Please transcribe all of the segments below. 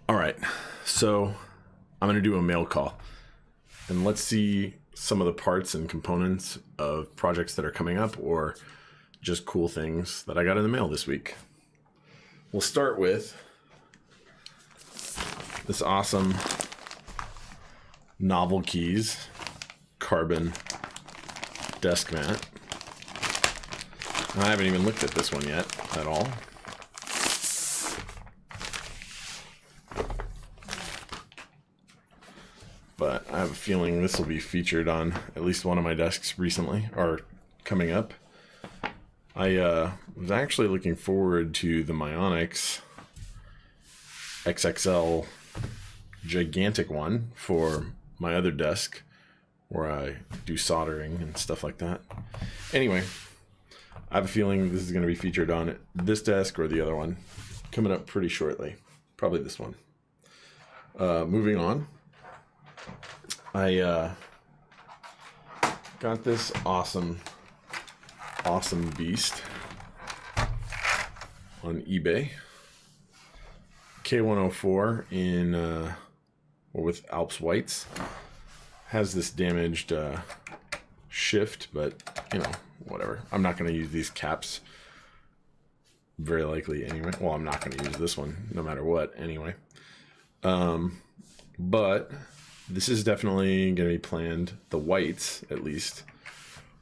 All right, so I'm going to do a mail call, and let's see some of the parts and components of projects that are coming up or just cool things that I got in the mail this week. We'll start with this awesome Novelkeys carbon desk mat. I haven't even looked at this one yet at all. But I have a feeling this will be featured on at least one of my desks recently, or coming up. I was actually looking forward to the Myonics XXL gigantic one for my other desk, where I do soldering and stuff like that. Anyway, I have a feeling this is going to be featured on this desk or the other one, coming up pretty shortly. Probably this one. Moving on. I got this awesome beast on eBay. K104 in or with Alps whites. Has this damaged shift, but you know, whatever. I'm not going to use these caps very likely anyway. Well, I'm not going to use this one no matter what anyway. But this is definitely going to be planned. The whites, at least,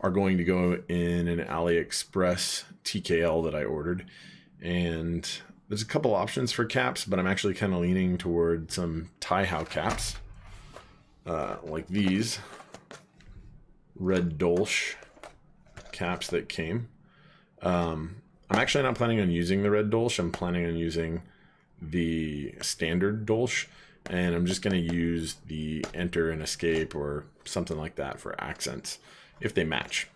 are going to go in an AliExpress TKL that I ordered. And there's a couple options for caps, but I'm actually kind of leaning toward some Tai-Hao caps. Like these red Dolch caps that came. I'm actually not planning on using the red Dolch. I'm planning on using the standard Dolch. And I'm just going to use the enter and escape or something like that for accents, if they match.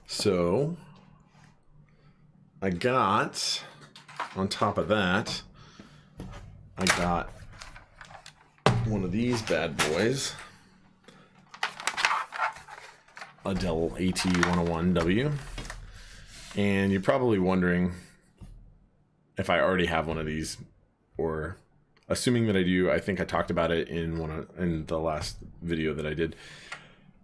So I got, on top of that, I got one of these bad boys, a Dell AT-101W. And you're probably wondering if I already have one of these, or assuming that I do. I think I talked about it in the last video that I did,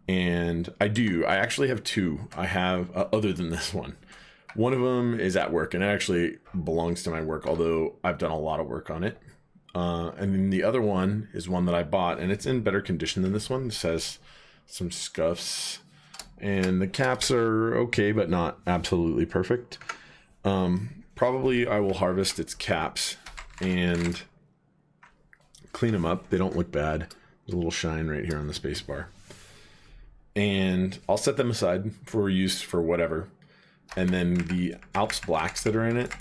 and I do. I actually have two. I have other than this one. One of them is at work, and it actually belongs to my work, although I've done a lot of work on it. And then the other one is one that I bought, and it's in better condition than this one. This has some scuffs, and the caps are okay, but not absolutely perfect. Probably I will harvest its caps and clean them up. They don't look bad. There's a little shine right here on the space bar. And I'll set them aside for use for whatever. And then the Alps blacks that are in it,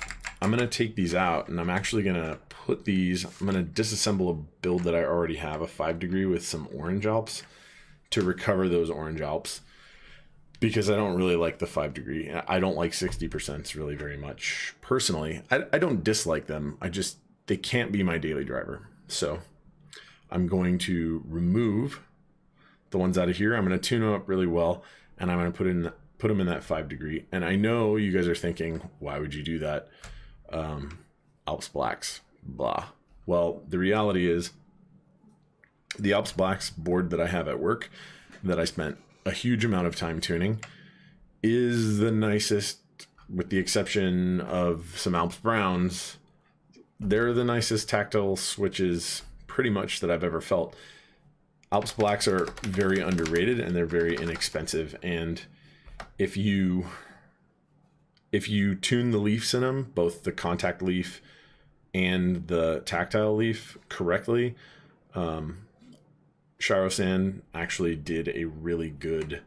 I'm going to take these out, and I'm actually going to put these, I'm going to disassemble a build that I already have, a 5 degree with some orange Alps, to recover those orange Alps. Because I don't really like the 5 degree. I don't like 60% really very much personally. I don't dislike them. They can't be my daily driver. So I'm going to remove the ones out of here. I'm going to tune them up really well, and I'm going to put them in that 5 degree. And I know you guys are thinking, why would you do that? Alps blacks, blah. Well, the reality is the Alps blacks board that I have at work that I spent a huge amount of time tuning is the nicest, with the exception of some Alps browns. They're the nicest tactile switches pretty much that I've ever felt. Alps blacks are very underrated, and they're very inexpensive. And if you tune the leaves in them, both the contact leaf and the tactile leaf correctly, Shiro-san actually did a really good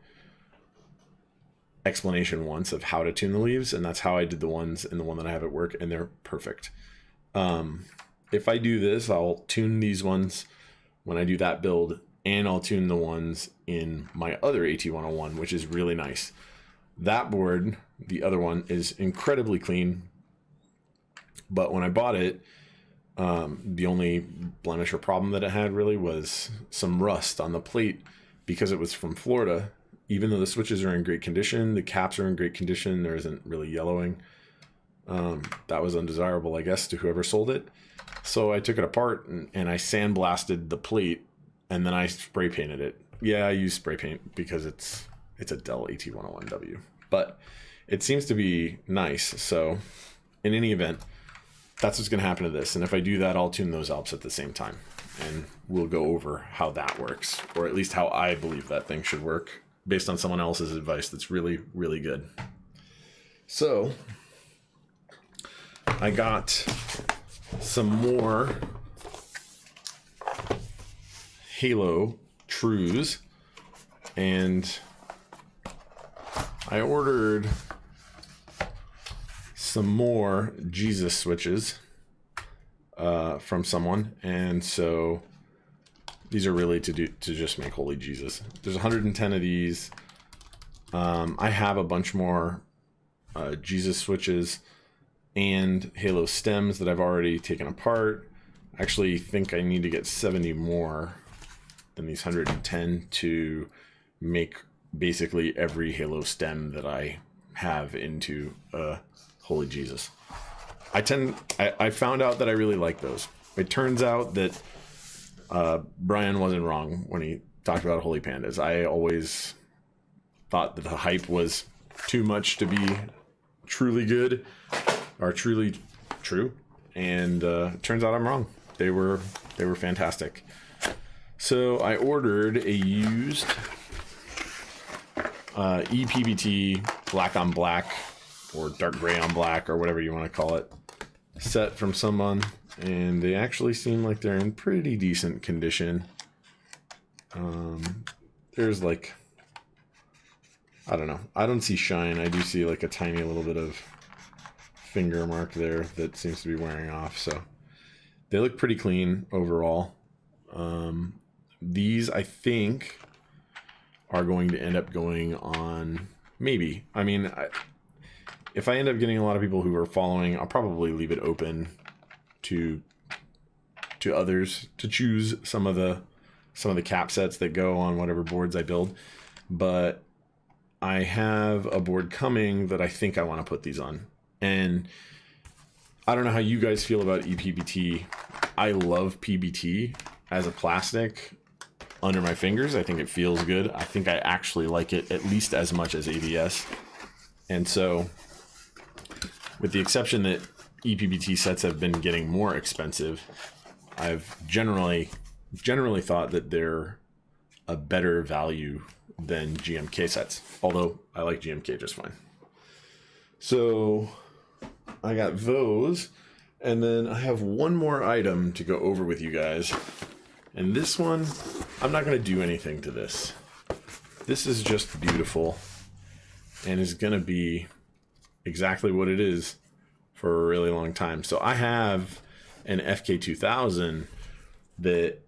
explanation once of how to tune the leaves, and that's how I did the ones in the one that I have at work, and they're perfect. If I do this, I'll tune these ones when I do that build, and I'll tune the ones in my other AT-101, which is really nice. That board, the other one, is incredibly clean, but when I bought it, the only blemish or problem that it had really was some rust on the plate because it was from Florida. Even though the switches are in great condition, the caps are in great condition, there isn't really yellowing. That was undesirable, I guess, to whoever sold it. So I took it apart and I sandblasted the plate, and then I spray painted it. Yeah, I use spray paint because it's a Dell AT-101W, but it seems to be nice. So in any event, that's what's going to happen to this. And if I do that, I'll tune those Alps at the same time, and we'll go over how that works, or at least how I believe that thing should work based on someone else's advice that's really, really good. So I got some more Halo Trues, and I ordered some more Jesus switches from someone, and so these are really to just make Holy Jesus. There's 110 of these. I have a bunch more Jesus switches and Halo stems that I've already taken apart. I actually think I need to get 70 more than these 110 to make basically every Halo stem that I have into Holy Jesus. I found out that I really like those. It turns out that Brian wasn't wrong when he talked about Holy Pandas. I always thought that the hype was too much to be truly good or truly true, and it turns out I'm wrong. They were fantastic. So I ordered a used EPBT black on black, or dark gray on black, or whatever you want to call it, set from someone, and they actually seem like they're in pretty decent condition. There's like, I don't know, I don't see shine. I do see like a tiny little bit of finger mark there that seems to be wearing off, so they look pretty clean overall. These I think are going to end up going on, maybe, I mean, if I end up getting a lot of people who are following, I'll probably leave it open to others to choose some of the cap sets that go on whatever boards I build. But I have a board coming that I think I want to put these on. And I don't know how you guys feel about EPBT. I love PBT as a plastic under my fingers. I think it feels good. I think I actually like it at least as much as ABS. And so, with the exception that EPBT sets have been getting more expensive, I've generally thought that they're a better value than GMK sets, although I like GMK just fine. So I got those, and then I have one more item to go over with you guys, and this one, I'm not going to do anything to this. This is just beautiful and is going to be exactly what it is for a really long time. So I have an FK2000 that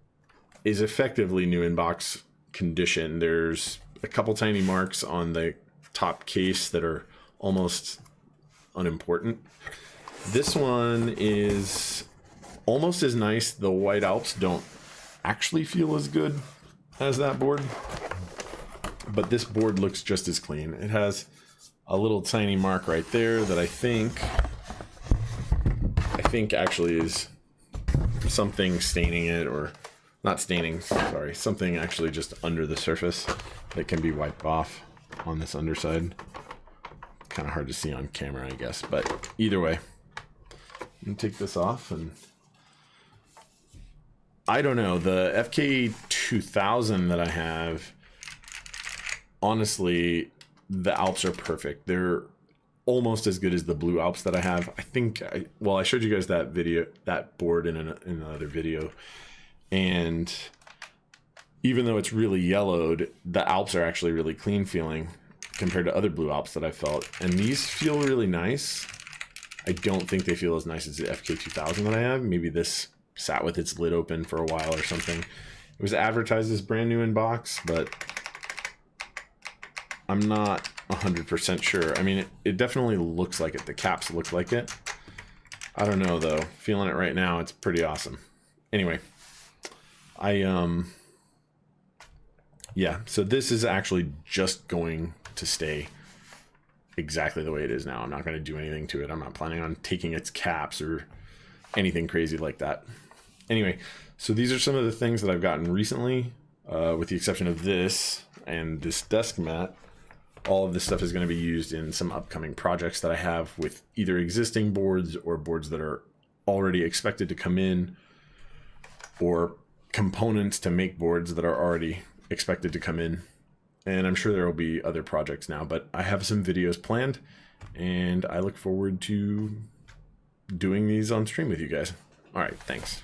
is effectively new in box condition. There's a couple tiny marks on the top case that are almost unimportant. This one is almost as nice. The white Alps don't actually feel as good as that board, but this board looks just as clean. It has a little tiny mark right there that I think actually is something staining it, or not staining, sorry, something actually just under the surface that can be wiped off on this underside. Kind of hard to see on camera, I guess, but either way, I'm gonna take this off. And I don't know, the FK2000 that I have, honestly, the Alps are perfect. They're almost as good as the blue Alps that I have. I think I showed you guys that board in another video, and even though it's really yellowed, the Alps are actually really clean feeling compared to other blue Alps that I felt, and these feel really nice. I don't think they feel as nice as the FK2000 that I have. Maybe this sat with its lid open for a while or something. It was advertised as brand new in box, but I'm not 100% sure. I mean, it definitely looks like it. The caps look like it. I don't know though. Feeling it right now, it's pretty awesome. Anyway, yeah, so this is actually just going to stay exactly the way it is now. I'm not going to do anything to it. I'm not planning on taking its caps or anything crazy like that. Anyway, so these are some of the things that I've gotten recently, with the exception of this and this desk mat. All of this stuff is going to be used in some upcoming projects that I have with either existing boards or boards that are already expected to come in, or components to make boards that are already expected to come in. And I'm sure there will be other projects now, but I have some videos planned and I look forward to doing these on stream with you guys. All right, thanks.